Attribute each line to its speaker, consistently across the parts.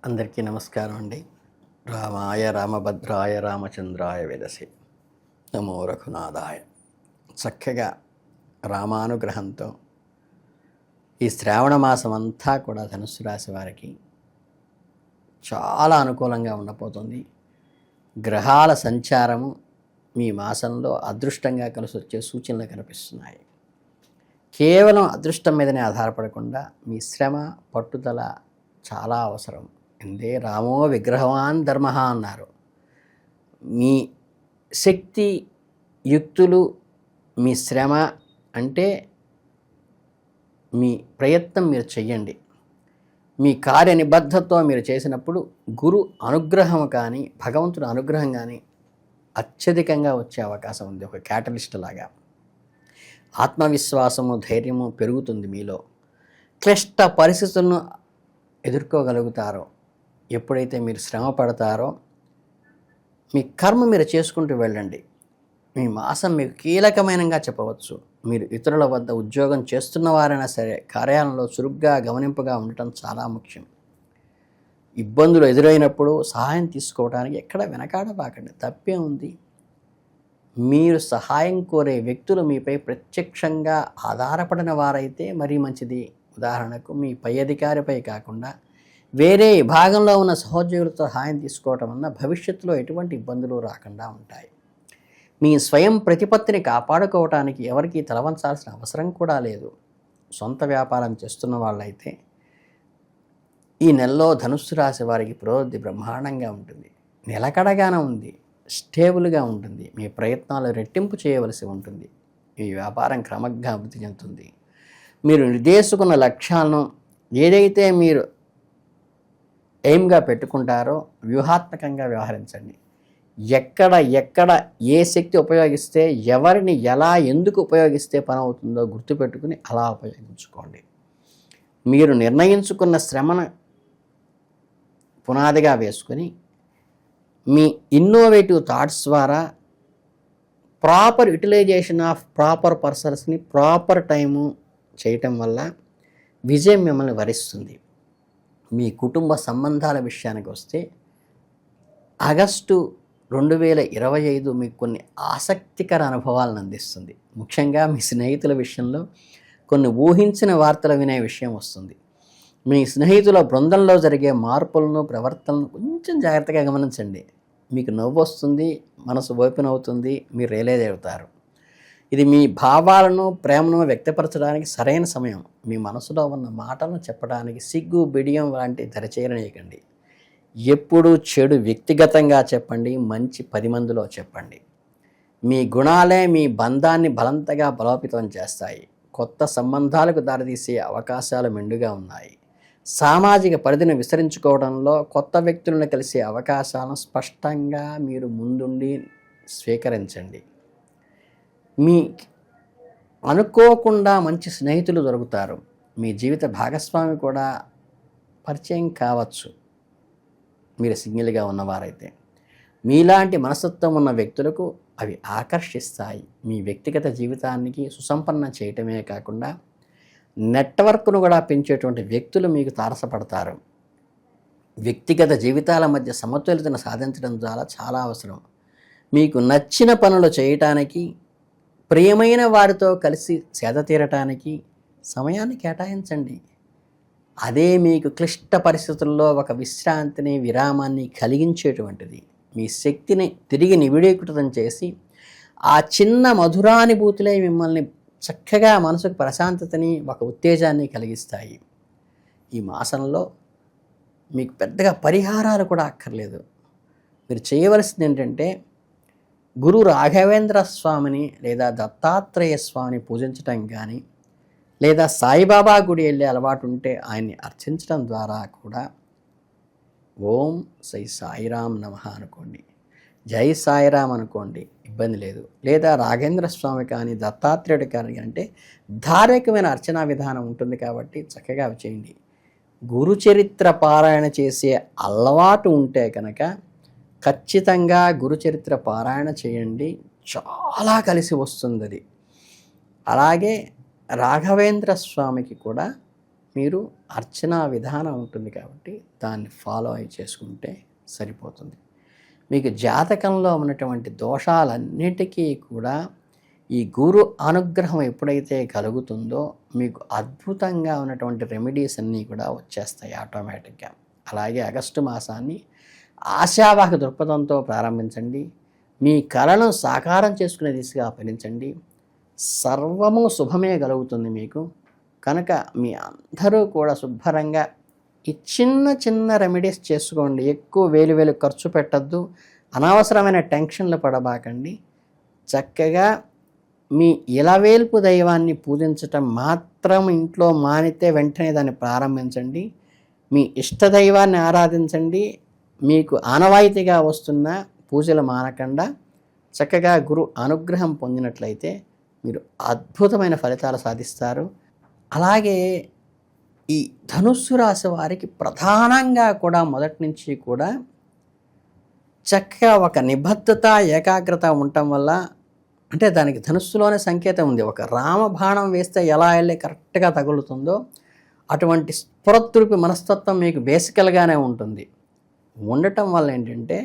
Speaker 1: అందరికీ నమస్కారం అండి. రామాయ రామభద్రాయ రామచంద్రాయ వేదసే నమో రఘునాథాయ. చక్కగా రామానుగ్రహంతో ఈ శ్రావణ మాసం అంతా కూడా ధనుస్సు రాశి వారికి చాలా అనుకూలంగా ఉండబోతుంది. గ్రహాల సంచారము మీ మాసంలో అదృష్టంగా కలిసి వచ్చే సూచనలు కనిపిస్తున్నాయి. కేవలం అదృష్టం మీదనే ఆధారపడకుండా మీ శ్రమ పట్టుదల చాలా అవసరం. ఎందే రామో విగ్రహవాన్ ధర్మ అన్నారు. మీ శక్తి యుక్తులు మీ శ్రమ అంటే మీ ప్రయత్నం మీరు చెయ్యండి. మీ కార్య నిబద్ధతతో మీరు చేసినప్పుడు గురు అనుగ్రహం కానీ భగవంతుడి అనుగ్రహం కానీ అత్యధికంగా వచ్చే అవకాశం ఉంది. ఒక క్యాటలిస్ట్ లాగా ఆత్మవిశ్వాసము ధైర్యము పెరుగుతుంది మీలో. క్లిష్ట పరిస్థితులను ఎదుర్కోగలుగుతారో ఎప్పుడైతే మీరు శ్రమ పడతారో మీ కర్మ మీరు చేసుకుంటూ వెళ్ళండి. మీ మాసం మీకు కీలకమైనగా చెప్పవచ్చు. మీరు ఇతరుల వద్ద ఉద్యోగం చేస్తున్న వారైనా సరే కార్యాలయంలో చురుగ్గా గమనింపుగా ఉండటం చాలా ముఖ్యం. ఇబ్బందులు ఎదురైనప్పుడు సహాయం తీసుకోవడానికి ఎక్కడ వెనకాడబాకండి. తప్పే ఉంది. మీరు సహాయం కోరే వ్యక్తులు మీపై ప్రత్యక్షంగా ఆధారపడిన వారైతే మరీ మంచిది. ఉదాహరణకు మీ పై అధికారిపై కాకుండా వేరే విభాగంలో ఉన్న సహోద్యోగులతో సహాయం తీసుకోవటం వలన భవిష్యత్తులో ఎటువంటి ఇబ్బందులు రాకుండా ఉంటాయి. మీ స్వయం ప్రతిపత్తిని కాపాడుకోవటానికి ఎవరికి తలవంచాల్సిన అవసరం కూడా లేదు. సొంత వ్యాపారం చేస్తున్న వాళ్ళైతే ఈ నెలలో ధనుస్సు రాశి వారికి పురోగతి బ్రహ్మాండంగా ఉంటుంది. నిలకడగానే ఉంది, స్టేబుల్గా ఉంటుంది. మీ ప్రయత్నాలు రెట్టింపు చేయవలసి ఉంటుంది. ఈ వ్యాపారం క్రమంగా అభివృద్ధి చెందుతుంది. మీరు నిర్దేశించుకున్న లక్ష్యాలను ఏదైతే మీరు ఎయిమ్గా పెట్టుకుంటారో వ్యూహాత్మకంగా వ్యవహరించండి. ఎక్కడ ఏ శక్తి ఉపయోగిస్తే ఎవరిని ఎలా ఎందుకు ఉపయోగిస్తే పని అవుతుందో గుర్తుపెట్టుకుని అలా ఉపయోగించుకోండి. మీరు నిర్ణయించుకున్న శ్రమను పునాదిగా వేసుకొని మీ ఇన్నోవేటివ్ థాట్స్ ద్వారా ప్రాపర్ యూటిలైజేషన్ ఆఫ్ ప్రాపర్ పర్సన్స్ని ప్రాపర్ టైము చేయటం వల్ల విజయం మిమ్మల్ని వరిస్తుంది. మీ కుటుంబ సంబంధాల విషయానికి వస్తే ఆగస్టు 2025 మీకు కొన్ని ఆసక్తికర అనుభవాలను అందిస్తుంది. ముఖ్యంగా మీ స్నేహితుల విషయంలో కొన్ని ఊహించిన వార్తలు వినే విషయం వస్తుంది. మీ స్నేహితుల బృందంలో జరిగే మార్పులను ప్రవర్తనను కొంచెం జాగ్రత్తగా గమనించండి. మీకు నవ్వు వస్తుంది, మనసు ఓపెన్ అవుతుంది, మీరు రియలైజ్ అవుతారు. ఇది మీ భావాలను ప్రేమను వ్యక్తపరచడానికి సరైన సమయం. మీ మనసులో ఉన్న మాటలను చెప్పడానికి సిగ్గు బిడియం లాంటి దరిచేరనీయకండి. ఎప్పుడు చెడు వ్యక్తిగతంగా చెప్పండి, మంచి 10 మందిలో చెప్పండి. మీ గుణాలే మీ బంధాన్ని బలంతగా బలోపేతం చేస్తాయి. కొత్త సంబంధాలకు దారితీసే అవకాశాలు మెండుగా ఉన్నాయి. సామాజిక పరిధిని విస్తరించుకోవడంలో కొత్త వ్యక్తులను కలిసే అవకాశాలను స్పష్టంగా మీరు ముందుండి స్వీకరించండి. మీ అనుకోకుండా మంచి స్నేహితులు దొరుకుతారు. మీ జీవిత భాగస్వామి కూడా పరిచయం కావచ్చు మీరు సింగిల్గా ఉన్నవారైతే. మీలాంటి మనస్తత్వం ఉన్న వ్యక్తులకు అవి ఆకర్షిస్తాయి. మీ వ్యక్తిగత జీవితానికి సుసంపన్నం చేయటమే కాకుండా నెట్వర్క్ను కూడా పెంచేటువంటి వ్యక్తులు మీకు తారసపడతారు. వ్యక్తిగత జీవితాల మధ్య సమతుల్యతను సాధించడం ద్వారా చాలా అవసరం. మీకు నచ్చిన పనులు చేయటానికి, ప్రియమైన వారితో కలిసి సేద తీరటానికి సమయాన్ని కేటాయించండి. అదే మీకు క్లిష్ట పరిస్థితుల్లో ఒక విశ్రాంతిని, విరామాన్ని కలిగించేటువంటిది. మీ శక్తిని తిరిగి నివిడీకృతం చేసి ఆ చిన్న మధురానుభూతులే మిమ్మల్ని చక్కగా మనసుకు ప్రశాంతతని, ఒక ఉత్తేజాన్ని కలిగిస్తాయి. ఈ మాసంలో మీకు పెద్దగా పరిహారాలు కూడా అక్కర్లేదు. మీరు చేయవలసింది ఏంటంటే గురు రాఘవేంద్ర స్వామిని లేదా దత్తాత్రేయ స్వామిని పూజించటం కానీ, లేదా సాయిబాబా గుడి వెళ్ళే అలవాటు ఉంటే ఆయన్ని అర్చించడం ద్వారా కూడా ఓం శ్రీ సాయిరామ్ నమః అనుకోండి, జై సాయిరామ్ అనుకోండి, ఇబ్బంది లేదు. లేదా రాఘవేంద్ర స్వామి కానీ దత్తాత్రేయుడు కానీ అంటే ధార్మికమైన అర్చనా విధానం ఉంటుంది కాబట్టి చక్కగా అవి చేయండి. గురు చరిత్ర పారాయణ చేసే అలవాటు ఉంటే కనుక ఖచ్చితంగా గురుచరిత్ర పారాయణ చేయండి, చాలా కలిసి వస్తుంది అది. అలాగే రాఘవేంద్ర స్వామికి కూడా మీరు అర్చనా విధానం ఉంటుంది కాబట్టి దాన్ని ఫాలో అయి చేసుకుంటే సరిపోతుంది. మీకు జాతకంలో ఉన్నటువంటి దోషాలన్నిటికీ కూడా ఈ గురు అనుగ్రహం ఎప్పుడైతే కలుగుతుందో మీకు అద్భుతంగా ఉన్నటువంటి రెమెడీస్ అన్నీ కూడా వచ్చేస్తాయి ఆటోమేటిక్గా. అలాగే ఆగస్టు మాసాన్ని ఆశావాహక దృక్పథంతో ప్రారంభించండి. మీ కలను సాకారం చేసుకునే దిశగా ఫలించండి. సర్వము శుభమే కలుగుతుంది మీకు. కనుక మీ అందరూ కూడా శుభ్రంగా ఈ చిన్న చిన్న రెమెడీస్ చేసుకోండి. ఎక్కువ వేలు ఖర్చు పెట్టద్దు. అనవసరమైన టెన్షన్లు పడబాకండి. చక్కగా మీ ఇలవేల్పు దైవాన్ని పూజించటం మాత్రం ఇంట్లో మానితే వెంటనే దాన్ని ప్రారంభించండి. మీ ఇష్టదైవాన్ని ఆరాధించండి. మీకు ఆనవాయితీగా వస్తున్న పూజలు మానకుండా చక్కగా గురు అనుగ్రహం పొందినట్లయితే మీరు అద్భుతమైన ఫలితాలు సాధిస్తారు. అలాగే ఈ ధనుస్సు రాశి వారికి ప్రధానంగా కూడా మొదటి నుంచి కూడా చక్కగా ఒక నిబద్ధత, ఏకాగ్రత ఉండటం వల్ల, అంటే దానికి ధనుస్సులోనే సంకేతం ఉంది. ఒక రామబాణం వేస్తే ఎలా వెళ్ళి కరెక్ట్గా తగులుతుందో అటువంటి స్ఫురద్రూపి మనస్తత్వం మీకు బేసికల్గానే ఉంటుంది. ఉండటం వల్ల ఏంటంటే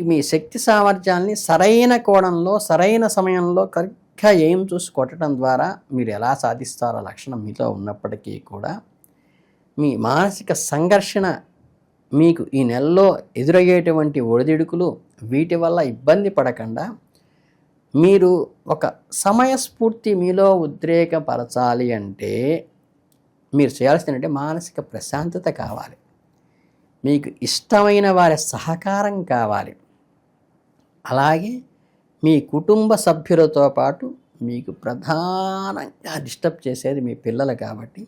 Speaker 1: మీ శక్తి సామర్థ్యాల్ని సరైన కోణంలో సరైన సమయంలో కరెక్ట్గా ఏం చూసి కొట్టడం ద్వారా మీరు ఎలా సాధిస్తారో లక్షణం మీలో ఉన్నప్పటికీ కూడా మీ మానసిక సంఘర్షణ, మీకు ఈ నెలలో ఎదురయ్యేటువంటి ఒడిదుడుకులు, వీటి వల్ల ఇబ్బంది పడకుండా మీరు ఒక సమయస్ఫూర్తి మీలో ఉద్రేకపరచాలి అంటే మీరు చేయాల్సిందంటే మానసిక ప్రశాంతత కావాలి. మీకు ఇష్టమైన వారి సహకారం కావాలి. అలాగే మీ కుటుంబ సభ్యులతో పాటు మీకు ప్రధానంగా డిస్టర్బ్ చేసేది మీ పిల్లలు కాబట్టి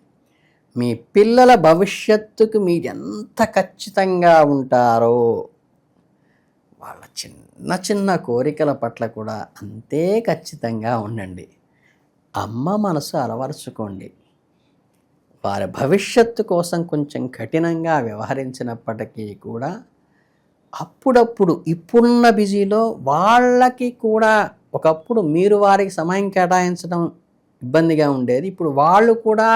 Speaker 1: మీ పిల్లల భవిష్యత్తుకు మీరు ఎంత ఖచ్చితంగా ఉంటారో వాళ్ళ చిన్న చిన్న కోరికల పట్ల కూడా అంతే ఖచ్చితంగా ఉండండి. అమ్మ మనసు అలవరుచుకోండి. వారి భవిష్యత్తు కోసం కొంచెం కఠినంగా వ్యవహరించినప్పటికీ కూడా అప్పుడప్పుడు ఇప్పుడున్న బిజీలో వాళ్ళకి కూడా, ఒకప్పుడు మీరు వారికి సమయం కేటాయించడం ఇబ్బందిగా ఉండేది. ఇప్పుడు వాళ్ళు కూడా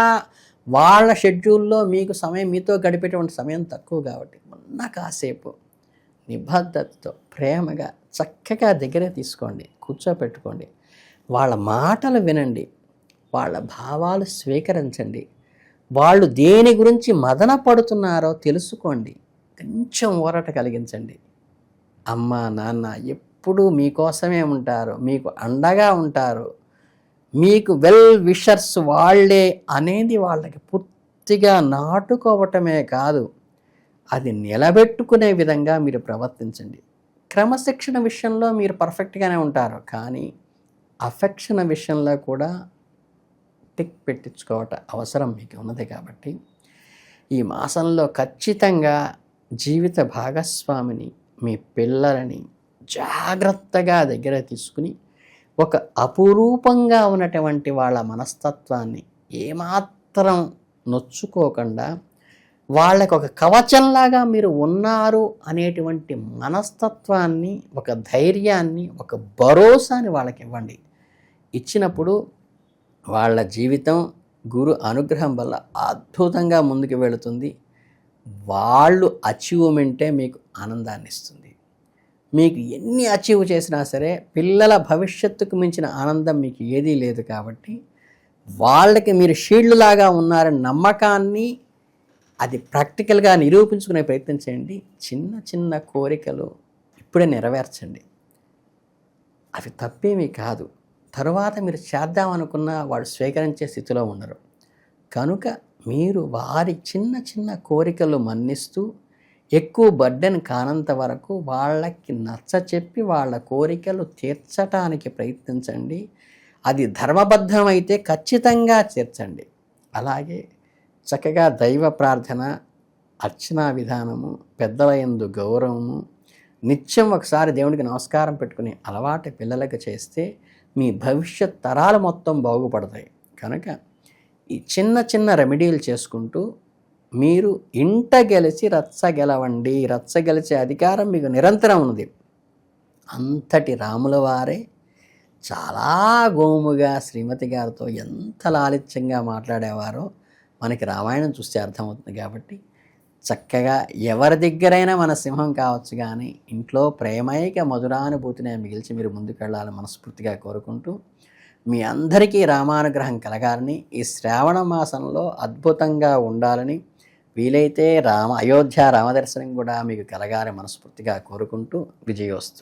Speaker 1: వాళ్ళ షెడ్యూల్లో మీకు సమయం, మీతో గడిపేటువంటి సమయం తక్కువ కాబట్టి మొన్న కాసేపు నిబద్ధతతో ప్రేమగా చక్కగా దగ్గరే తీసుకోండి, కూర్చోపెట్టుకోండి. వాళ్ళ మాటలు వినండి, వాళ్ళ భావాలు స్వీకరించండి. వాళ్ళు దేని గురించి మదన పడుతున్నారో తెలుసుకోండి. కొంచెం ఊరట కలిగించండి. అమ్మ నాన్న ఎప్పుడూ మీకోసమే ఉంటారు, మీకు అండగా ఉంటారు, మీకు వెల్ విషర్స్ వాళ్ళే అనేది వాళ్ళకి పూర్తిగా నాటుకోవటమే కాదు, అది నిలబెట్టుకునే విధంగా మీరు ప్రవర్తించండి. క్రమశిక్షణ విషయంలో మీరు పర్ఫెక్ట్గానే ఉంటారు, కానీ అఫెక్షన్ విషయంలో కూడా టిక్ పెట్టించుకోవటం అవసరం మీకు ఉన్నది. కాబట్టి ఈ మాసంలో ఖచ్చితంగా జీవిత భాగస్వామిని, మీ పిల్లలని జాగ్రత్తగా దగ్గర తీసుకుని ఒక అపురూపంగా ఉన్నటువంటి వాళ్ళ మనస్తత్వాన్ని ఏమాత్రం నొచ్చుకోకుండా వాళ్ళకు ఒక కవచంలాగా మీరు ఉన్నారు అనేటువంటి మనస్తత్వాన్ని, ఒక ధైర్యాన్ని, ఒక భరోసాని వాళ్ళకి ఇవ్వండి. ఇచ్చినప్పుడు వాళ్ళ జీవితం గురు అనుగ్రహం వల్ల అద్భుతంగా ముందుకు వెళుతుంది. వాళ్ళు అచీవ్మెంటే మీకు ఆనందాన్ని ఇస్తుంది. మీకు ఎన్ని అచీవ్ చేసినా సరే పిల్లల భవిష్యత్తుకు మించిన ఆనందం మీకు ఏదీ లేదు. కాబట్టి వాళ్ళకి మీరు షీల్డ్ లాగా ఉన్నారని నమ్మకాన్ని అది ప్రాక్టికల్గా నిరూపించుకునే ప్రయత్నం చేయండి. చిన్న చిన్న కోరికలు ఇప్పుడే నెరవేర్చండి, అవి తప్పేమీ కాదు. తరువాత మీరు చేద్దామనుకున్న వాడు స్వీకరించే స్థితిలో ఉండరు. కనుక మీరు వారి చిన్న చిన్న కోరికలు మన్నిస్తూ ఎక్కువ బర్డెన్ కానంత వరకు వాళ్ళకి నచ్చచెప్పి వాళ్ళ కోరికలు తీర్చటానికి ప్రయత్నించండి. అది ధర్మబద్ధమైతే ఖచ్చితంగా తీర్చండి. అలాగే చక్కగా దైవ ప్రార్థన, అర్చనా విధానము, పెద్దల యందు గౌరవము, నిత్యం ఒకసారి దేవుడికి నమస్కారం పెట్టుకునే అలవాటు పిల్లలకు చేస్తే మీ భవిష్యత్ తరాలు మొత్తం బాగుపడతాయి. కనుక ఈ చిన్న చిన్న రెమెడీలు చేసుకుంటూ మీరు ఇంట గెలిచి రచ్చ గెలవండి. రచ్చ గెలిచే అధికారం మీకు నిరంతరం ఉన్నది. అంతటి రాముల వారే చాలా గోముగా శ్రీమతి గారితో ఎంత లాలిత్యంగా మాట్లాడేవారో మనకి రామాయణం చూస్తే అర్థమవుతుంది. కాబట్టి చక్కగా ఎవరి దగ్గరైనా మన సింహం కావచ్చు కానీ ఇంట్లో ప్రేమైక మధురానుభూతిని మిగిల్చి మీరు ముందుకెళ్ళాలని మనస్ఫూర్తిగా కోరుకుంటూ, మీ అందరికీ రామానుగ్రహం కలగాలని, ఈ శ్రావణ మాసంలో అద్భుతంగా ఉండాలని, వీలైతే అయోధ్య రామదర్శనం కూడా మీకు కలగాలని మనస్ఫూర్తిగా కోరుకుంటూ విజయోస్తు.